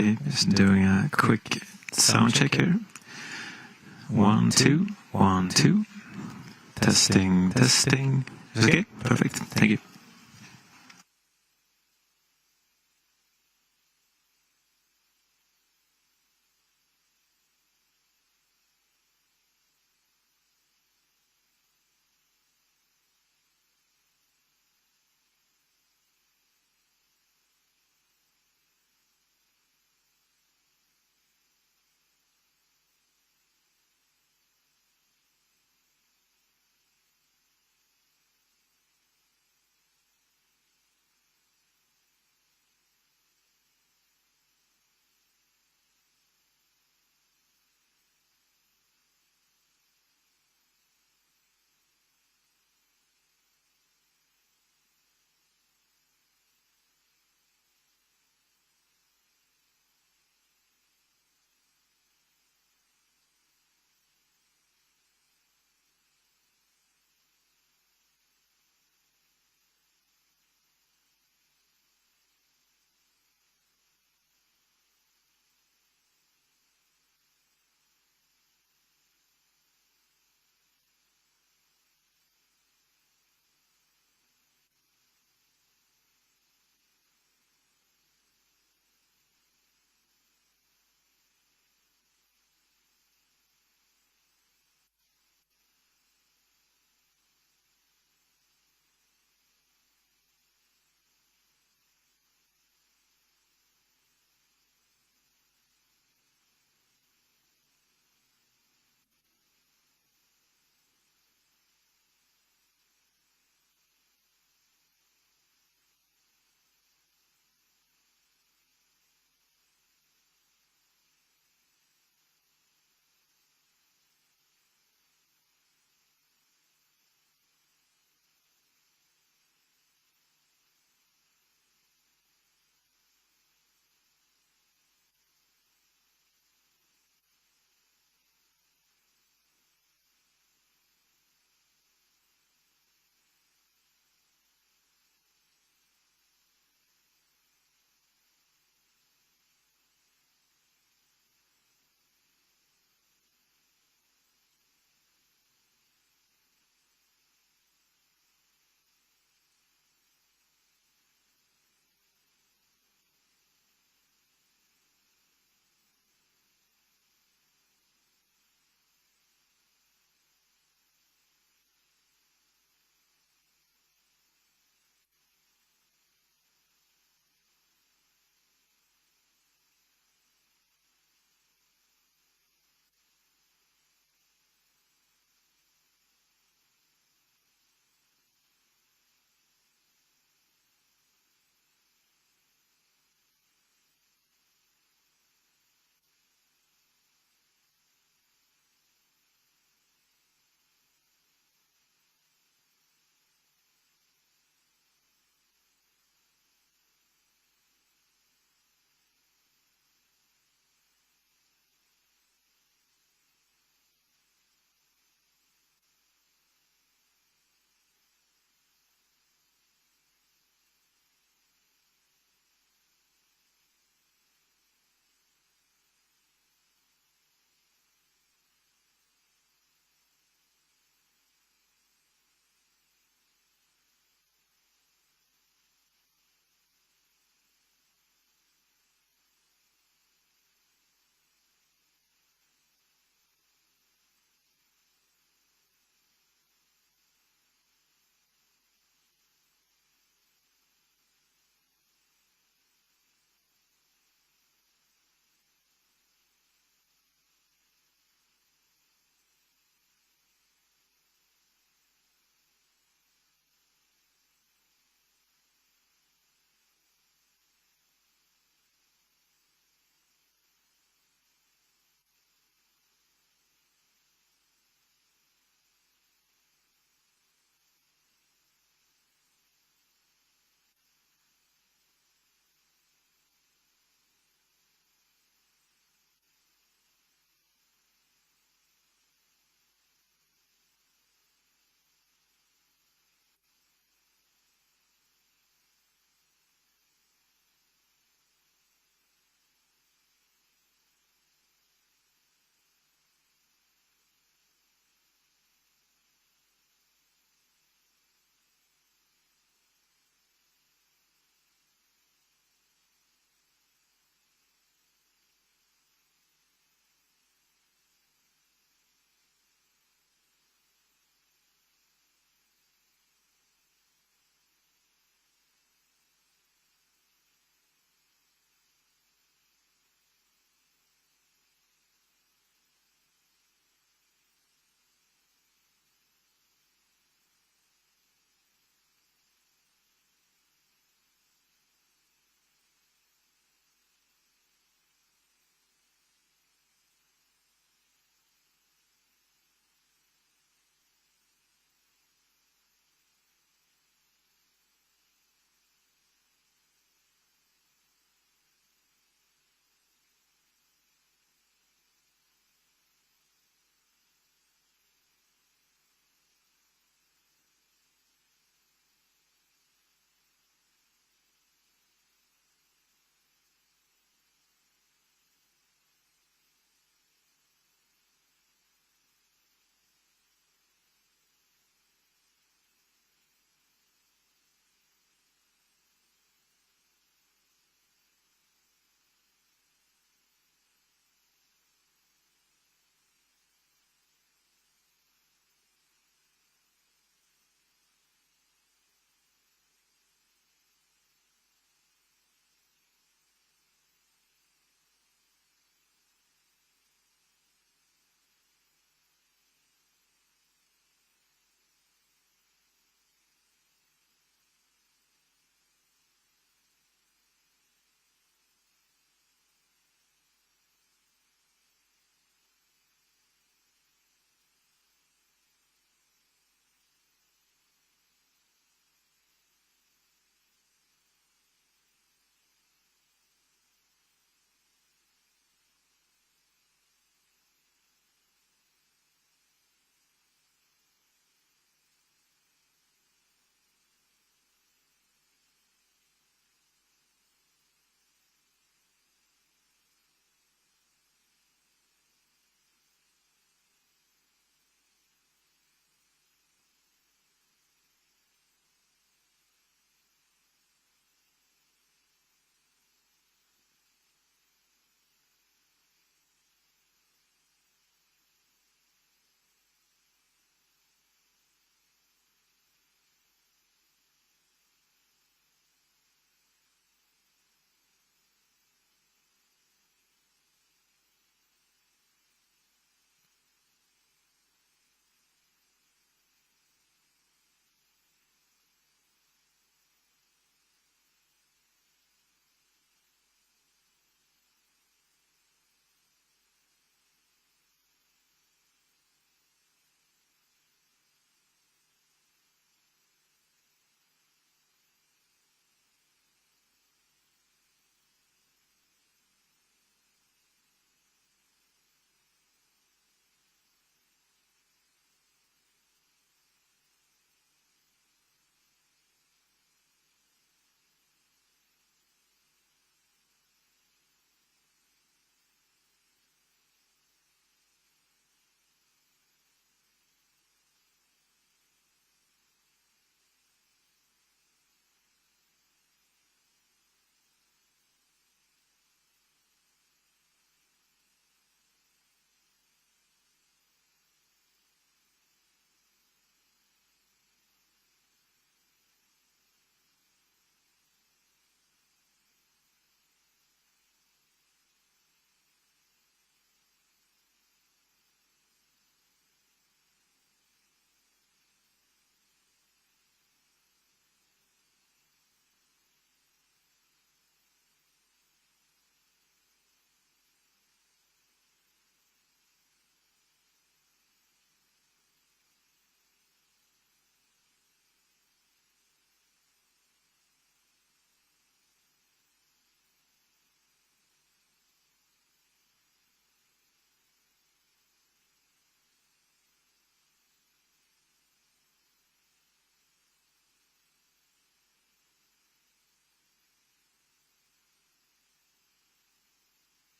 Okay, just doing a quick sound check here. 1, 2, 1, 2. Testing, testing. Okay, perfect. Thank you.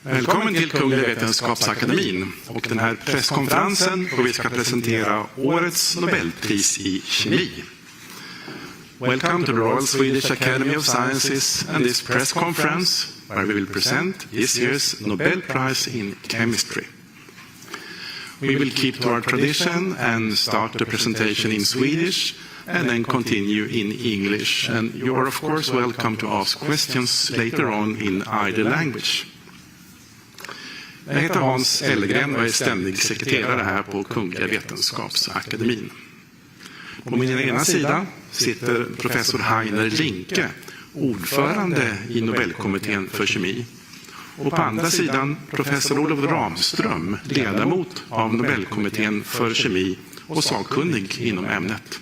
Välkommen till Kungliga Vetenskapsakademin och den här presskonferensen då vi ska presentera årets Nobelpris i kemi. Welcome to the Royal Swedish Academy of Sciences and this press conference where we will present this year's Nobel Prize in Chemistry. We will keep to our tradition and start the presentation in Swedish and then continue in English. And you are of course welcome to ask questions later on in either language. Jag heter Hans Ellegren och är ständig sekreterare här på Kungliga Vetenskapsakademin. På min ena sida sitter professor Heiner Linke, ordförande i Nobelkommittén för kemi. Och på andra sidan professor Olof Ramström, ledamot av Nobelkommittén för kemi och sakkunnig inom ämnet.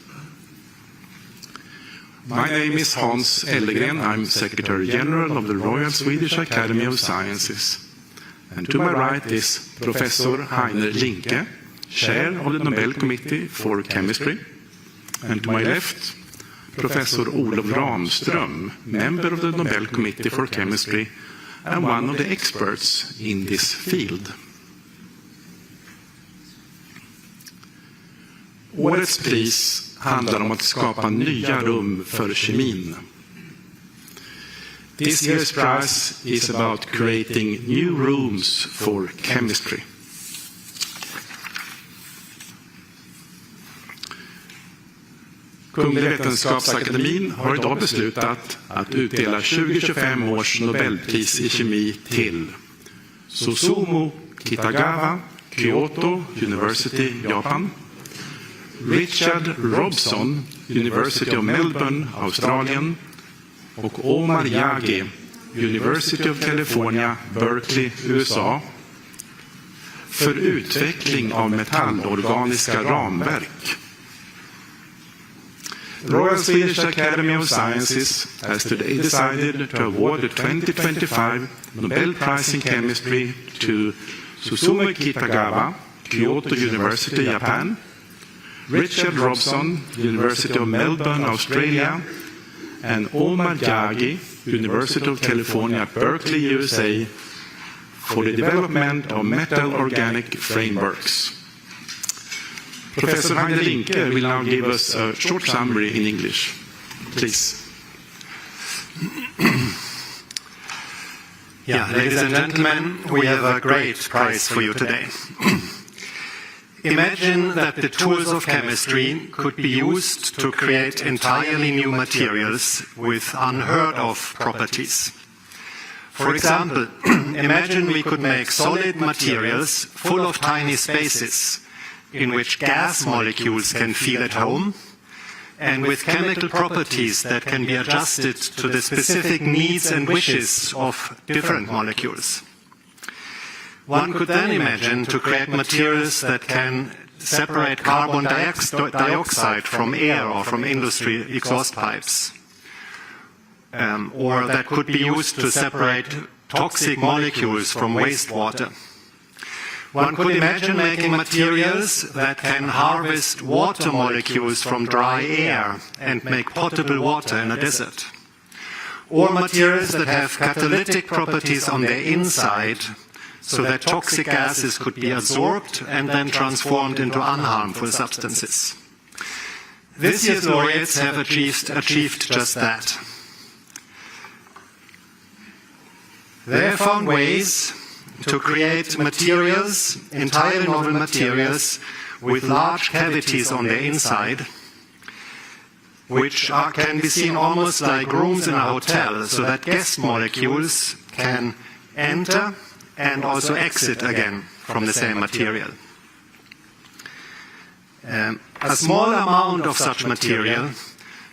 My name is Hans Ellegren. I'm Secretary General of the Royal Swedish Academy of Sciences. And to my right is Professor Heiner Linke, Chair of the Nobel Committee for Chemistry. And to my left, Professor Olof Ramström, member of the Nobel Committee for Chemistry and one of the experts in this field. Årets pris handlar om att skapa nya rum för kemin. This year's prize is about creating new rooms for chemistry. Kungliga Vetenskapsakademin har idag beslutat att utdela 2025 års Nobelpris i kemi till Susumu Kitagawa, Kyoto University, Japan, Richard Robson, University of Melbourne, Australien, och Omar Yagi, University of California, Berkeley, USA, för utveckling av metallorganiska ramverk. The Royal Swedish Academy of Sciences has today decided to award the 2025 Nobel Prize in Chemistry to Susumu Kitagawa, Kyoto University, Japan, Richard Robson, University of Melbourne, Australia, and Omar Yagi, University of California, Berkeley, USA, for the development of metal organic frameworks. Professor Heiner Linke will now give us a short summary in English. Please. Yeah, ladies and gentlemen, we have a great prize for you today. Imagine that the tools of chemistry could be used to create entirely new materials with unheard of properties. For example, imagine we could make solid materials full of tiny spaces in which gas molecules can feel at home and with chemical properties that can be adjusted to the specific needs and wishes of different molecules. One could then imagine to create materials that can separate carbon dioxide from air or from industry exhaust pipes, or that could be used to separate toxic molecules from wastewater. One could imagine making materials that can harvest water molecules from dry air and make potable water in a desert, or materials that have catalytic properties on their inside, so that toxic gases could be absorbed and then transformed into unharmful substances. This year's laureates have achieved just that. They have found ways to create materials, entirely novel materials, with large cavities on their inside, which can be seen almost like rooms in a hotel, so that gas molecules can enter and also exit again from the same material. A small amount of such material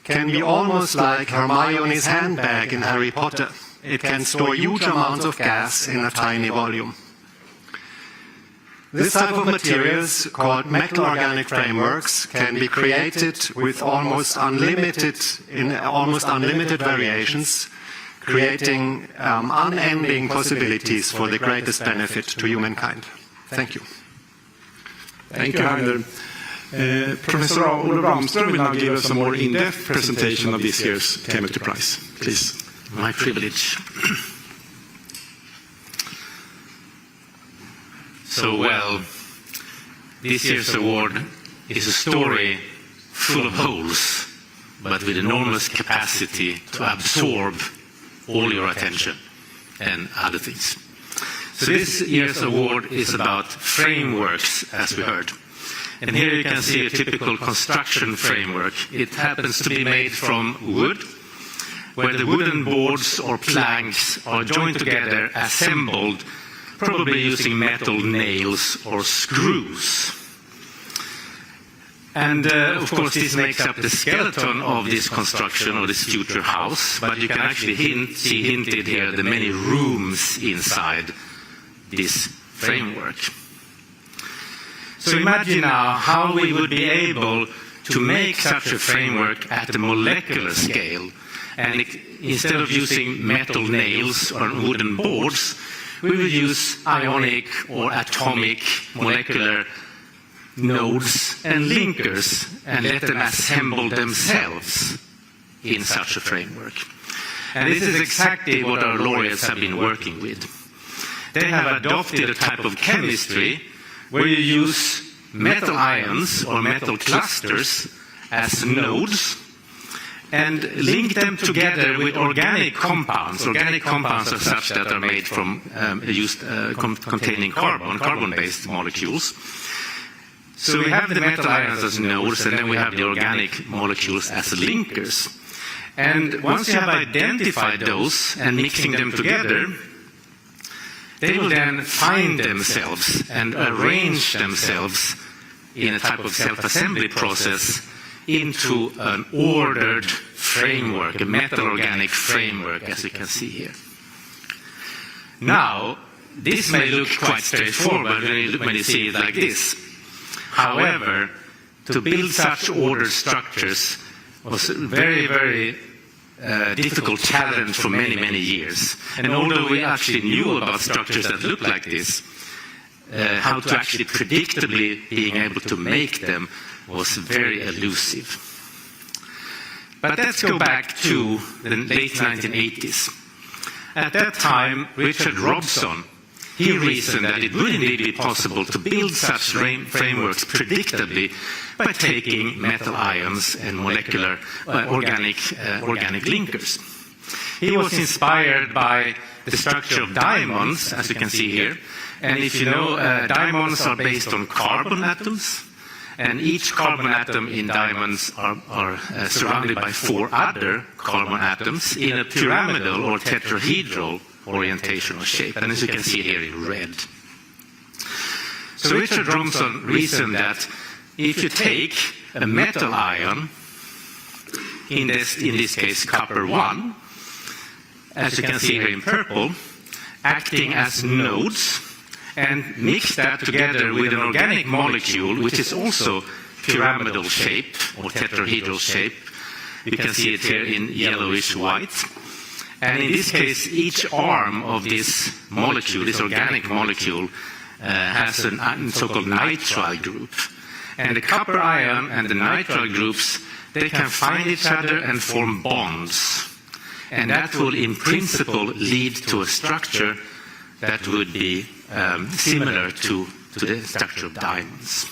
can be almost like Hermione's handbag in Harry Potter. It can store huge amounts of gas in a tiny volume. This type of materials, called metal organic frameworks, can be created with almost unlimited variations, creating unending possibilities for the greatest benefit to humankind. Thank you. Thank you, Heiner. Professor Olof Ramström will now give us a more in-depth presentation of this year's Chemistry Prize. Please. My privilege. So, well, this year's award is a story full of holes, but with enormous capacity to absorb all your attention and other things. So this year's award is about frameworks, as we heard. And here you can see a typical construction framework. It happens to be made from wood, where the wooden boards or planks are joined together, assembled, probably using metal nails or screws. And of course this makes up the skeleton of this construction or this future house, but you can actually see hinted here the many rooms inside this framework. So imagine now how we would be able to make such a framework at the molecular scale. And instead of using metal nails or wooden boards, we would use ionic or atomic molecular nodes and linkers and let them assemble themselves in such a framework. And this is exactly what our laureates have been working with. They have adopted a type of chemistry where you use metal ions or metal clusters as nodes and link them together with organic compounds. Organic compounds are such that are made from containing carbon-based molecules. So we have the metal ions as nodes, and then we have the organic molecules as linkers. And once you have identified those and mixing them together, they will then find themselves and arrange themselves in a type of self-assembly process into an ordered framework, a metal-organic framework, as you can see here. Now, this may look quite straightforward when you see it like this. However, to build such ordered structures was a very, very difficult challenge for many, many years. And although we actually knew about structures that look like this, how to actually predictably being able to make them was very elusive. But let's go back to the late 1980s. At that time, Richard Robson, he reasoned that it would indeed be possible to build such frameworks predictably by taking metal ions and molecular organic linkers. He was inspired by the structure of diamonds, as you can see here. And if you know, diamonds are based on carbon atoms, and each carbon atom in diamonds are surrounded by 4 other carbon atoms in a pyramidal or tetrahedral orientation or shape. And as you can see here in red. So Richard Robson reasoned that if you take a metal ion, in this case copper 1, as you can see here in purple, acting as nodes, and mix that together with an organic molecule, which is also pyramidal shape or tetrahedral shape. You can see it here in yellowish white. And in this case, each arm of this molecule, this organic molecule, has a so-called nitrile group. And the copper ion and the nitrile groups, they can find each other and form bonds. And that will, in principle, lead to a structure that would be similar to the structure of diamonds.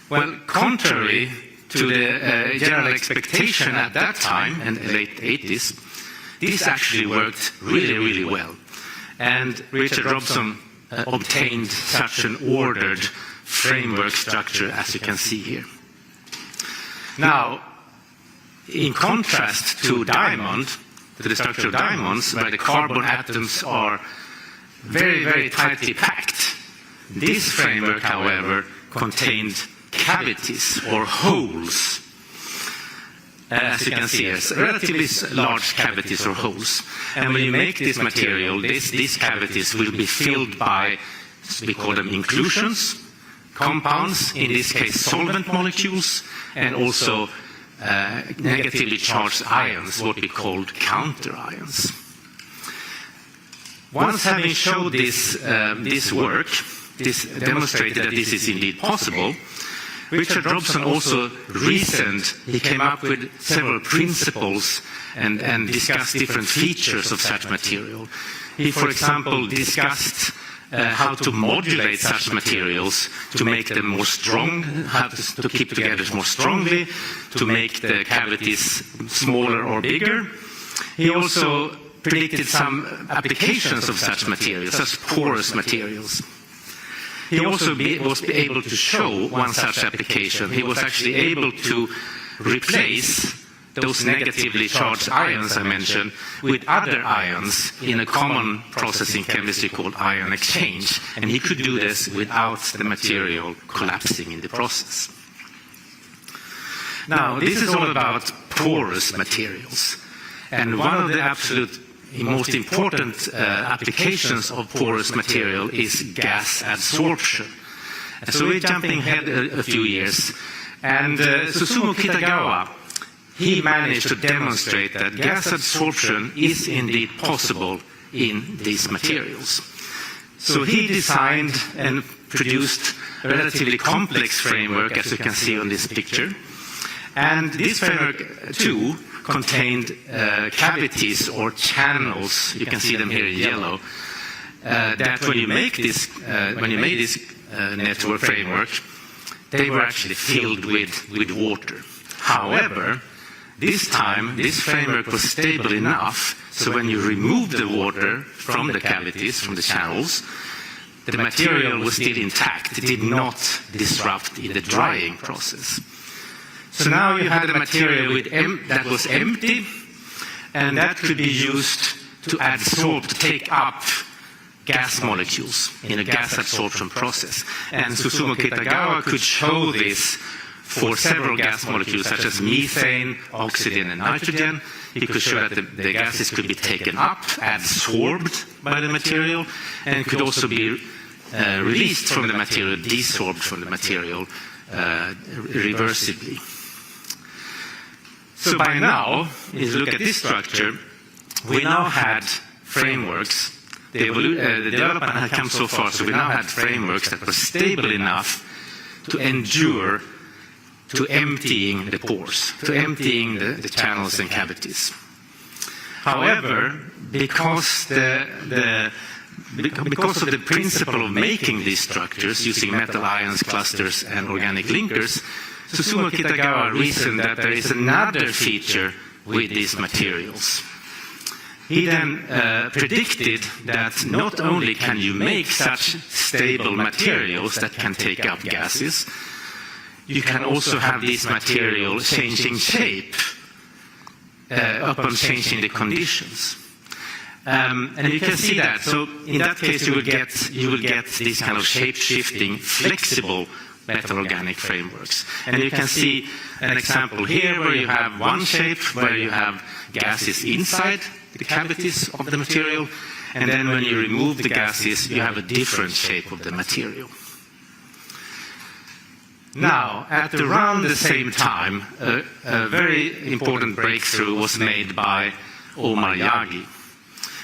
Well, contrary to the general expectation at that time, in the late 80s, this actually worked really, really well. And Richard Robson obtained such an ordered framework structure, as you can see here. Now, in contrast to diamond, to the structure of diamonds, where the carbon atoms are very, very tightly packed, this framework, however, contained cavities or holes. As you can see here, relatively large cavities or holes. And when you make this material, these cavities will be filled by, we call them inclusions, compounds, in this case solvent molecules, and also negatively charged ions, what we call counter ions. Once having showed this work, this demonstrated that this is indeed possible, Richard Robson also reasoned, he came up with several principles and discussed different features of such material. He, for example, discussed how to modulate such materials to make them more strong, how to keep together more strongly, to make the cavities smaller or bigger. He also predicted some applications of such materials, such porous materials. He also was able to show one such application. He was actually able to replace those negatively charged ions I mentioned with other ions in a common process in chemistry called ion exchange. And he could do this without the material collapsing in the process. Now, this is all about porous materials. And one of the absolute most important applications of porous material is gas adsorption. So we're jumping ahead a few years. And Susumu Kitagawa, he managed to demonstrate that gas adsorption is indeed possible in these materials. So he designed and produced a relatively complex framework, as you can see on this picture. And this framework, too, contained cavities or channels. You can see them here in yellow. That when you make this, network framework, they were actually filled with water. However, this time, this framework was stable enough, so when you remove the water from the cavities, from the channels, the material was still intact. It did not disrupt in the drying process. So now you had a material that was empty, and that could be used to adsorb, to take up gas molecules in a gas absorption process. And Susumu Kitagawa could show this for several gas molecules, such as methane, oxygen, and nitrogen. He could show that the gases could be taken up, adsorbed by the material, and could also be released from the material, desorbed from the material reversibly. So by now, if you look at this structure, we now had frameworks. The development had come so far, so we now had frameworks that were stable enough to endure to emptying the pores, to emptying the channels and cavities. However, because of the principle of making these structures using metal ions, clusters, and organic linkers, Susumu Kitagawa reasoned that there is another feature with these materials. He then predicted that not only can you make such stable materials that can take up gases, you can also have this material changing shape upon changing the conditions. And you can see that. So in that case, you will get these kind of shape-shifting, flexible metal organic frameworks. And you can see an example here where you have one shape where you have gases inside the cavities of the material, and then when you remove the gases, you have a different shape of the material. Now, at around the same time, a very important breakthrough was made by Omar Yagi.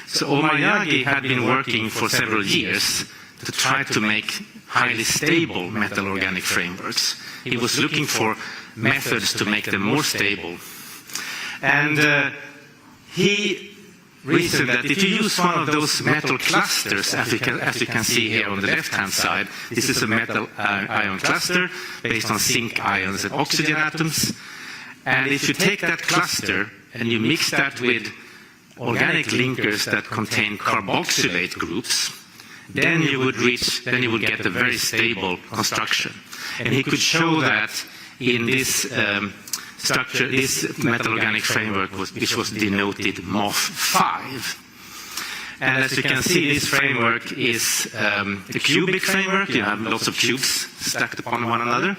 So Omar Yagi had been working for several years to try to make highly stable metal organic frameworks. He was looking for methods to make them more stable. And he reasoned that if you use one of those metal clusters, as you can see here on the left-hand side, this is a metal ion cluster based on zinc ions and oxygen atoms. And if you take that cluster and you mix that with organic linkers that contain carboxylate groups, then you would get a very stable construction. And he could show that in this structure, this metal organic framework, which was denoted MOF5. And as you can see, this framework is a cubic framework. You have lots of cubes stacked upon one another.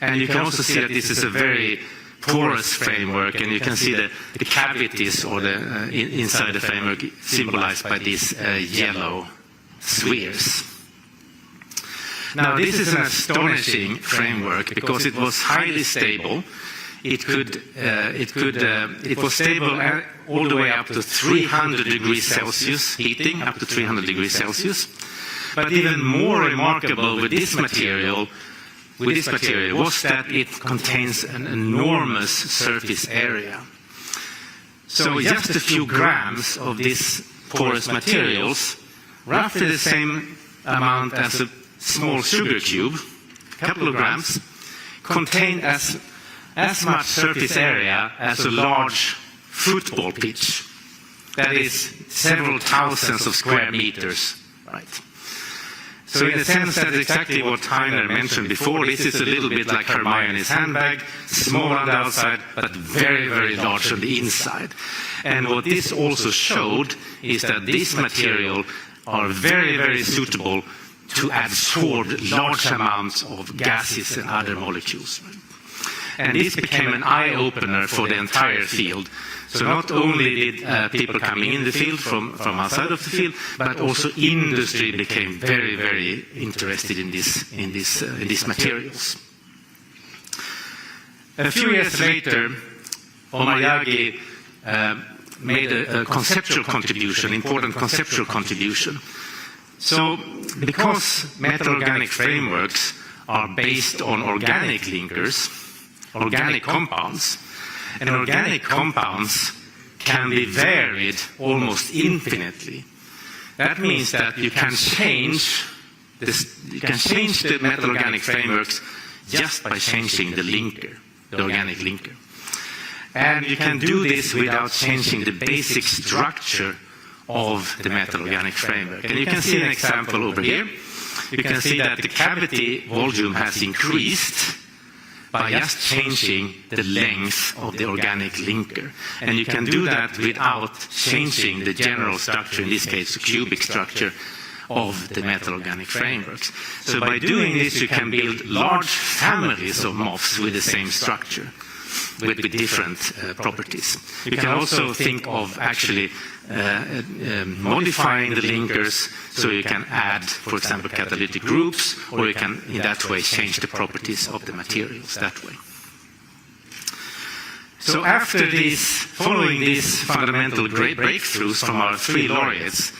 And you can also see that this is a very porous framework, and you can see the cavities or the inside the framework symbolized by these yellow spheres. Now, this is an astonishing framework because it was highly stable. It was stable all the way up to 300 degrees Celsius, heating up to 300 degrees Celsius. But even more remarkable with this material was that it contains an enormous surface area. So just a few grams of these porous materials, roughly the same amount as a small sugar cube, a couple of grams, contain as much surface area as a large football pitch. That is several thousands of square meters, right? So in a sense, that's exactly what Heiner mentioned before. This is a little bit like Hermione's handbag, small on the outside, but very, very large on the inside. And what this also showed is that this material are very, very suitable to absorb large amounts of gases and other molecules. And this became an eye-opener for the entire field. So not only did people coming in the field from outside of the field, but also industry became very, very interested in these materials. A few years later, Omayagi made a conceptual contribution, important conceptual contribution. So because metal organic frameworks are based on organic linkers, organic compounds, and organic compounds can be varied almost infinitely. That means that you can change the metal organic frameworks just by changing the linker, the organic linker. And you can do this without changing the basic structure of the metal organic framework. And you can see an example over here. You can see that the cavity volume has increased by just changing the length of the organic linker. And you can do that without changing the general structure, in this case the cubic structure, of the metal organic frameworks. So by doing this, you can build large families of MOFs with the same structure, with different properties. You can also think of actually modifying the linkers, so you can add, for example, catalytic groups, or you can in that way change the properties of the materials that way. So after this, following these fundamental great breakthroughs from our three laureates,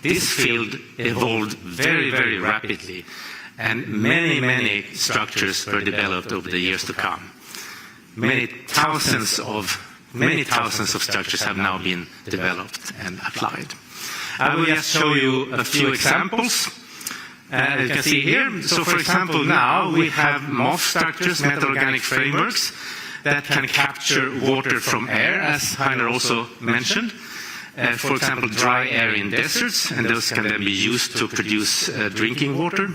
this field evolved very, very rapidly, and many, many structures were developed over the years to come. Many thousands of structures have now been developed and applied. I will just show you a few examples. You can see here. So, for example, now we have MOF structures, metal organic frameworks, that can capture water from air, as Heiner also mentioned. For example, dry air in deserts, and those can then be used to produce drinking water.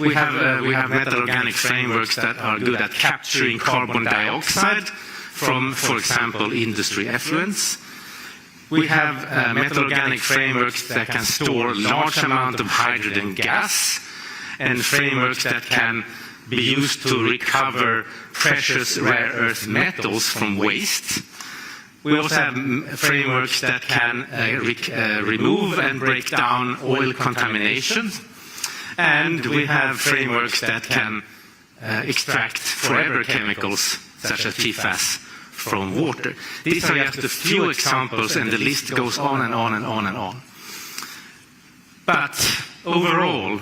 We have metal organic frameworks that are good at capturing carbon dioxide from, for example, industry effluents. We have metal organic frameworks that can store large amounts of hydrogen gas, and frameworks that can be used to recover precious rare earth metals from waste. We also have frameworks that can remove and break down oil contamination. And we have frameworks that can extract forever chemicals, such as PFAS, from water. These are just a few examples, and the list goes on and on and on and on. But overall,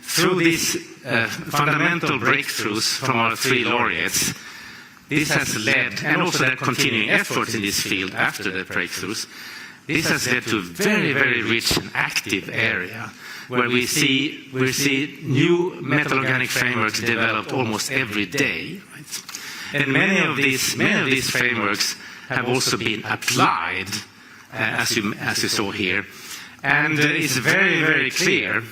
through these fundamental breakthroughs from our three laureates, this has led, and also their continuing efforts in this field after the breakthroughs, this has led to a very, very rich and active area where we see new metal organic frameworks developed almost every day. Right? And many of these frameworks have also been applied, as you saw here. And it's very, very clear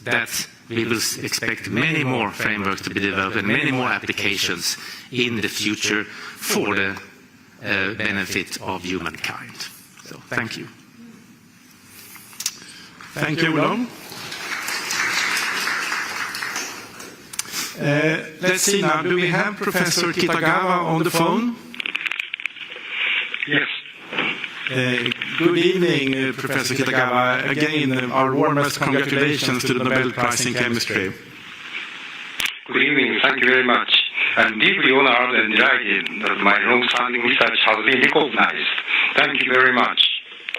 that we will expect many more frameworks to be developed and many more applications in the future for the benefit of humankind. So, thank you. Thank you, Olof. Let's see now, do we have Professor Kitagawa on the phone? Yes. Good evening, Professor Kitagawa. Again, our warmest congratulations to the Nobel Prize in Chemistry. Good evening. Thank you very much. I'm deeply honored and delighted that my long-standing research has been recognized. Thank you very much.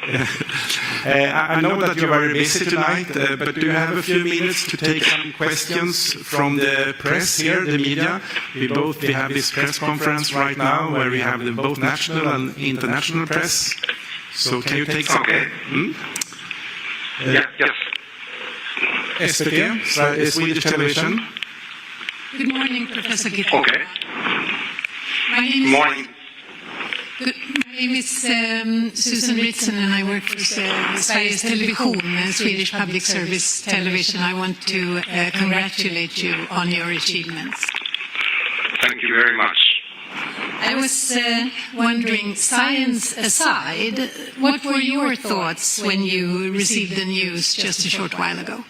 I know that you're very busy tonight, but do you have a few minutes to take some questions from the press here, the media? We have this press conference right now where we have both national and international press. So can you take some? Okay. Yes. SVT, Swedish Television. Good morning, Professor Gitt. Okay. My name is, Morning. My name is Susan Ritson, and I work for Sveriges Television, Swedish Public Service Television. I want to congratulate you on your achievements. Thank you very much. I was wondering, science aside, what were your thoughts when you received the news just a short while ago?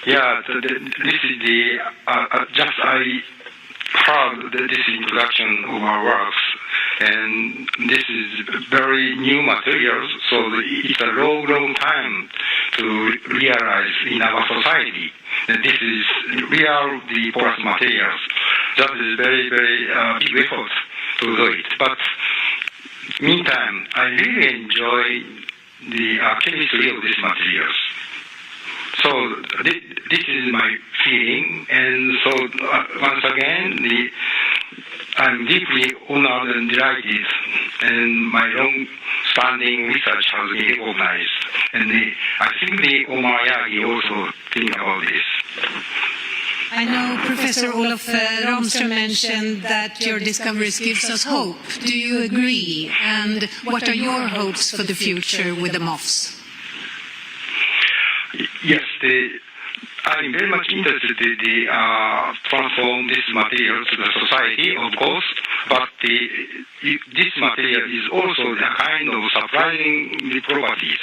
Yeah, this is the just I heard this introduction of our works, and this is very new materials, so it's a long time to realize in our society that this is real, the porous materials. That is very big effort to do it. But meantime, I really enjoy the chemistry of these materials. So this is my feeling, and so once again, I'm deeply honored and delighted, and my long-standing research has been recognized. And I think the Omar Yagi also think about this. I know Professor Olof Ramström mentioned that your discoveries gives us hope. Do you agree? And what are your hopes for the future with the MOFs? Yes, I'm very much interested in transform this material to the society, of course, but this material is also a kind of surprising properties.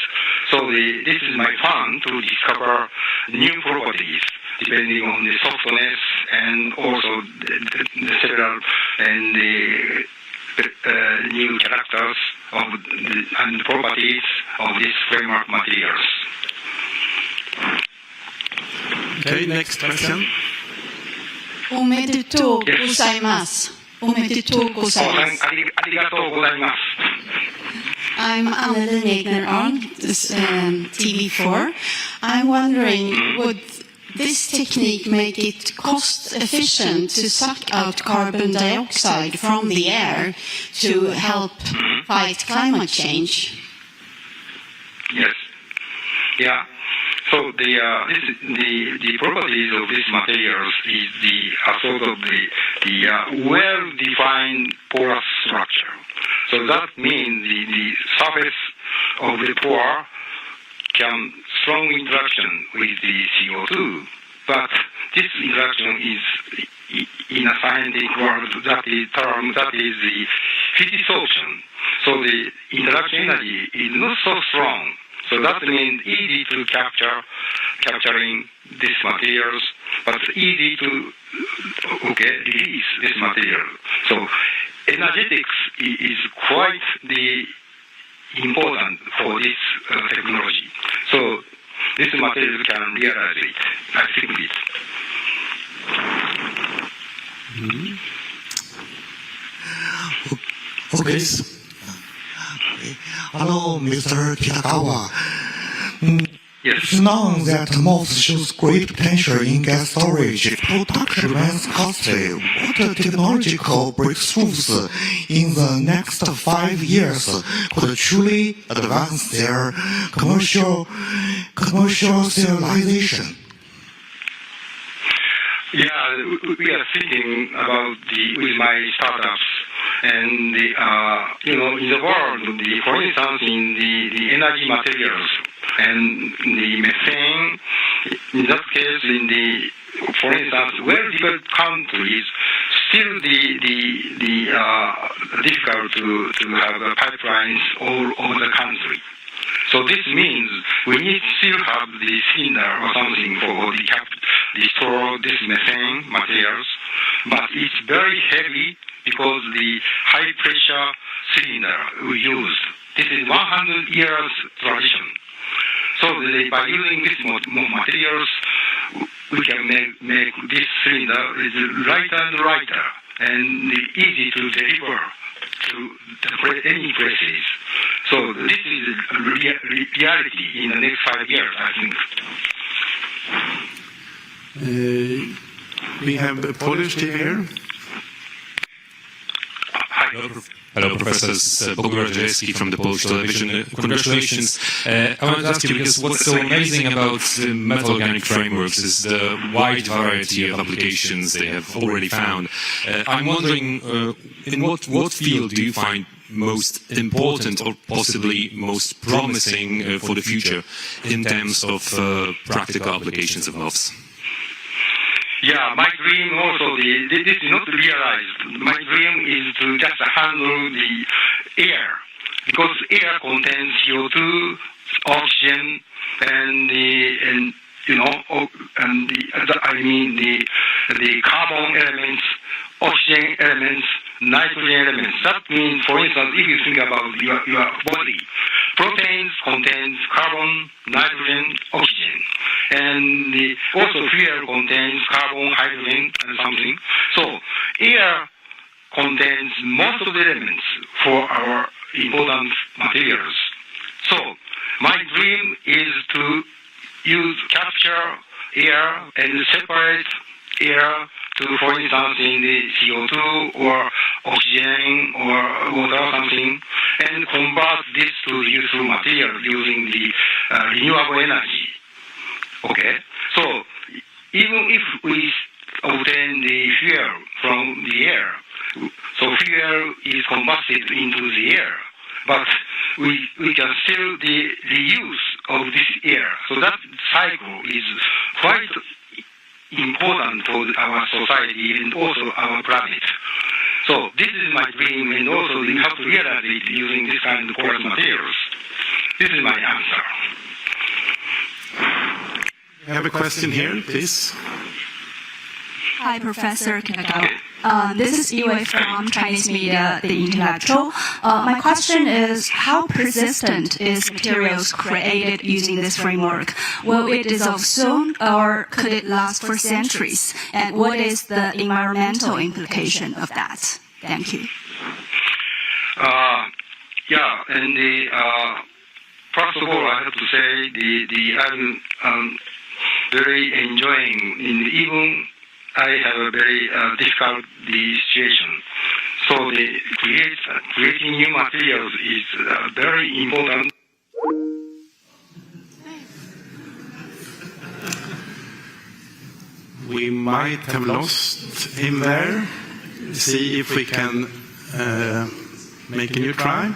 So this is my fun to discover new properties depending on the softness and also the several and the new characters of and properties of these framework materials. Okay, next question. おめでとうございます。おめでとうございます。ありがとうございます。I'm Anneli Negner on TV4. I'm wondering, would this technique make it cost efficient to suck out carbon dioxide from the air to help fight climate change? Yes. Yeah. So the properties of these materials is the sort of the well-defined porous structure. So that means the surface of the pore can strong interaction with the CO2, but this interaction is in a scientific word that is the physisorption. So the interaction energy is not so strong. So that means easy to capturing these materials, but easy to release this material. So energetics is quite the important for this technology. So this material can realize it. I think it. Okay. Hello, Mr. Kitagawa. Yes. It's known that MOFs shows great potential in gas storage. If production remains costly, what technological breakthroughs in the next 5 years could truly advance their commercialization? Yeah, we are thinking about with my startups and in the world, for instance, in the energy materials and the methane. In that case, for instance, well-developed countries still the difficult to have pipelines all over the country. So this means we need to still have the cylinder or something for the store this methane materials, but it's very heavy because the high pressure cylinder we use. This is 100 years tradition. So by using these materials, we can make this cylinder is lighter and lighter and easy to deliver to any places. So this is reality in the next 5 years, I think. We have a Polish TV here. Hello, Professor Bogdan Rajewski from the Polish television. Congratulations. I wanted to ask you, because what's so amazing about metal organic frameworks is the wide variety of applications they have already found. I'm wondering, in what field do you find most important or possibly most promising for the future in terms of practical applications of MOFs? Yeah, my dream also, this is not realized. My dream is to just handle the air, because air contains CO2, oxygen, and the carbon elements, oxygen elements, nitrogen elements. That means, for instance, if you think about your body, proteins contains carbon, nitrogen, oxygen, and also fuel contains carbon, hydrogen, and something. So air contains most of the elements for our important materials. So my dream is to capture air and separate air to, for instance, in the CO2 or oxygen or water or something, and convert this to useful material using the renewable energy. Okay? So even if we obtain the fuel from the air, so fuel is combusted into the air, but we can still the use of this air. So that cycle is quite important for our society and also our planet. So this is my dream, and also we have to realize it using this kind of porous materials. This is my answer. I have a question here, please. Hi, Professor Kinagawa. This is Yue from Chinese media, The Intellectual. My question is, how persistent is materials created using this framework? Will it dissolve soon, or could it last for centuries? And what is the environmental implication of that? Thank you. Yeah, and first of all, I have to say I'm very enjoying, even I have a very difficult situation. So creating new materials is very important. We might have lost him there. See if we can make a new try.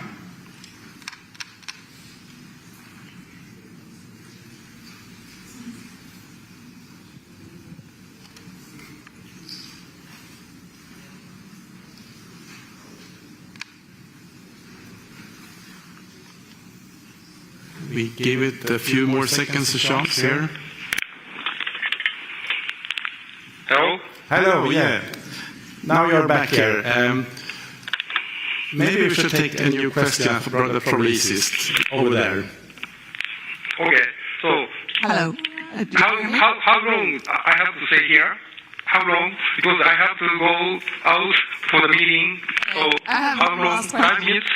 We give it a few more seconds, a chance here. Hello? Hello, yeah. Now you're back here. Maybe we should take a new question from the publicist over there. Okay, so Hello. how long I have to stay here? How long? Because I have to go out for the meeting. So how long? 5 minutes?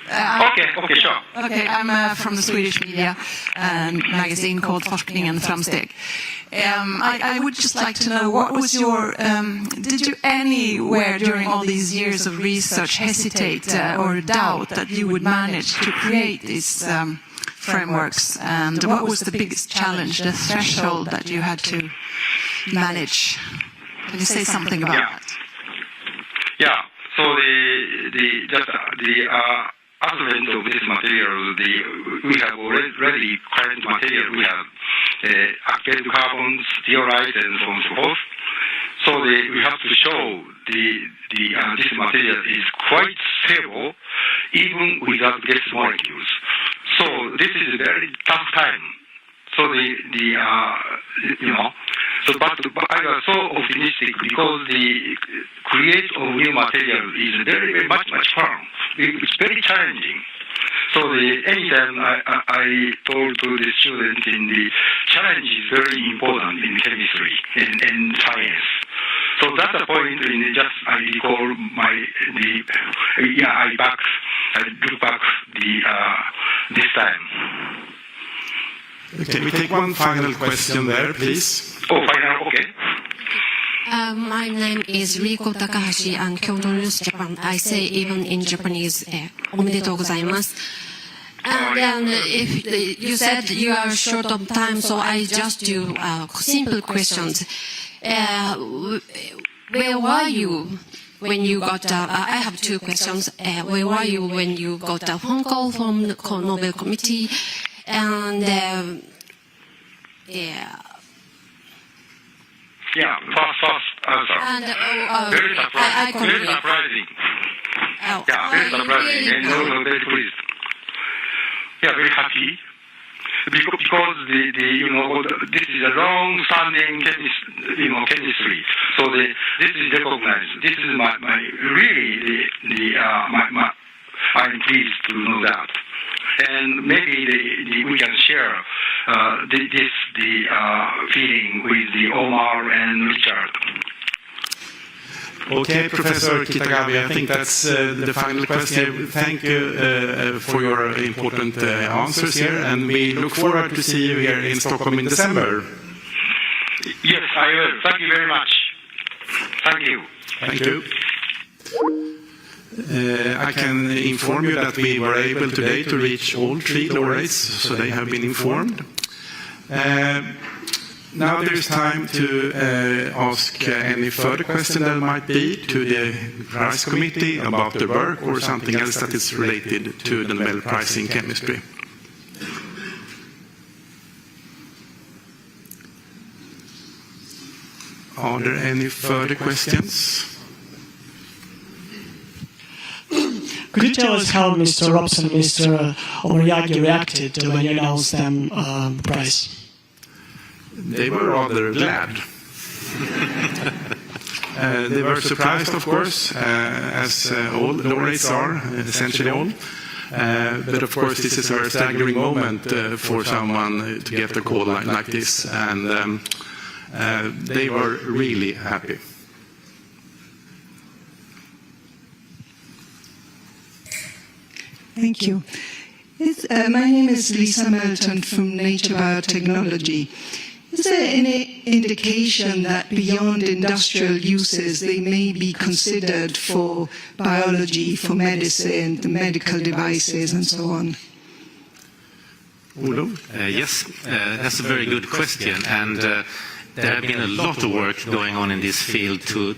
Okay, sure. Okay, I'm from the Swedish media magazine called Forskningen Framsteg. I would just like to know, what was your, did you anywhere during all these years of research hesitate or doubt that you would manage to create these frameworks? And what was the biggest challenge, the threshold that you had to manage? Can you say something about that? Yeah, so the advent of this material, we have already current material. We have activated carbons, steelite, and so on and so forth. So we have to show this material is quite stable, even without gas molecules. So this is a very tough time. So but I was so optimistic because the create of new material is very much fun. It's very challenging. So anytime I told to the students, the challenge is very important in chemistry and science. So that's the point. I recall I look back this time. Okay, we take one final question there, please. Oh, final, okay. My name is Riko Takahashi and Kyoto News Japan. I say even in Japanese, おめでとうございます。And then if you said you are short of time, so I just do simple questions. Where were you when you got, I have two questions. Where were you when you got a phone call from the Nobel Committee? And, Yeah, first answer. And, very surprising. Very surprising. Yeah, very surprising. And also very pleased. Yeah, very happy. Because this is a long-standing chemistry. So this is recognized. This is my I'm pleased to know that. And maybe we can share the feeling with the Omar and Richard. Okay, Professor Kitagawa, I think that's the final question. Thank you for your important answers here, and we look forward to see you here in Stockholm in December. Yes, I will. Thank you very much. Thank you. Thank you. I can inform you that we were able today to reach all three laureates, so they have been informed. Now there is time to ask any further question there might be to the prize committee about the work or something else that is related to the Nobel Prize in Chemistry. Are there any further questions? Could you tell us how Mr. Robson and Mr. Omariagi reacted when you announced them the prize? They were rather glad. They were surprised, of course, as all laureates are, essentially all. But of course, this is a very staggering moment for someone to get a call like this, and they were really happy. Thank you. My name is Lisa Melton from Nature Biotechnology. Is there any indication that beyond industrial uses they may be considered for biology, for medicine, the medical devices and so on? Udo? Yes, that's a very good question, and there have been a lot of work going on in this field to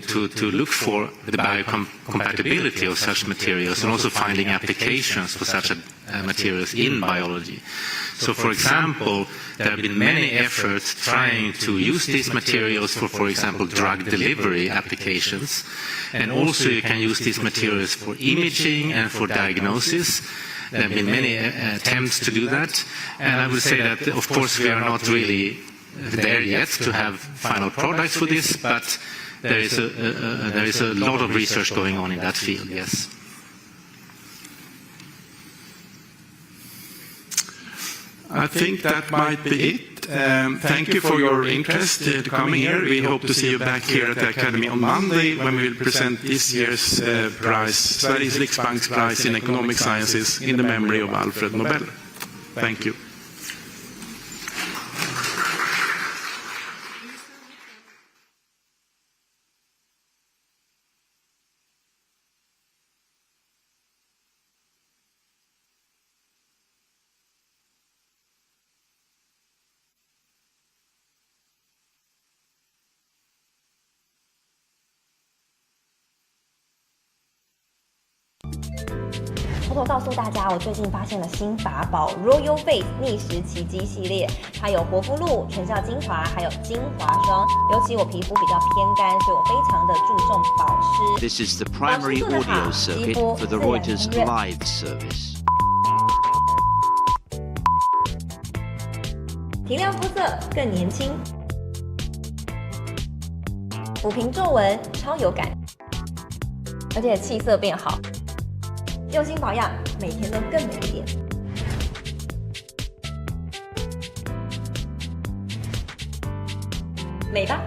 look for the biocompatibility of such materials and also finding applications for such materials in biology. So, for example, there have been many efforts trying to use these materials for example, drug delivery applications, and also you can use these materials for imaging and for diagnosis. There have been many attempts to do that, and I would say that, of course, we are not really there yet to have final products for this, but there is a lot of research going on in that field, yes. I think that might be it. Thank you for your interest to coming here. We hope to see you back here at the Academy on Monday when we will present this year's prize, Sveriges Riksbank's Prize in Economic Sciences in the memory of Alfred Nobel. Thank you.偷偷告诉大家，我最近发现了新法宝 Royal Face 逆时奇迹系列，它有活肤露、全效精华，还有精华霜。尤其我皮肤比较偏干，所以我非常的注重保湿。 This is the primary audio circuit for the Reuters live service. 提亮肤色更年轻，抚平皱纹超有感，而且气色变好。 用心保养，每天都更美一点。美吧。